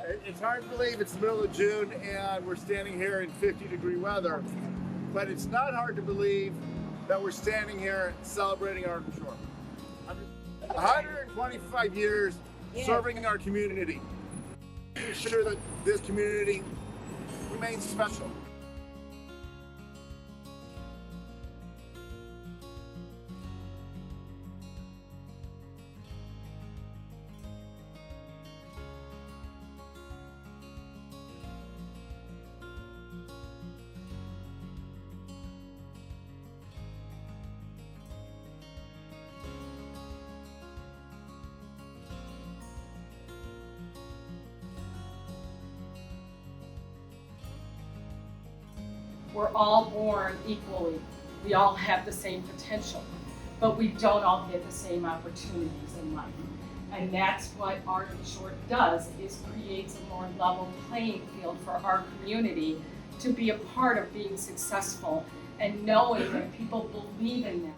It's hard to believe it's the middle of June and we're standing here in 50-degree weather, but it's not hard to believe that we're standing here celebrating Arden Shore. 125 years serving our community, making sure that this community remains special. We're all born equally. We all have the same potential, but we don't all get the same opportunities in life. And that's what Arden Shore does, is creates a more level playing field for our community to be a part of being successful and knowing that people believe in them.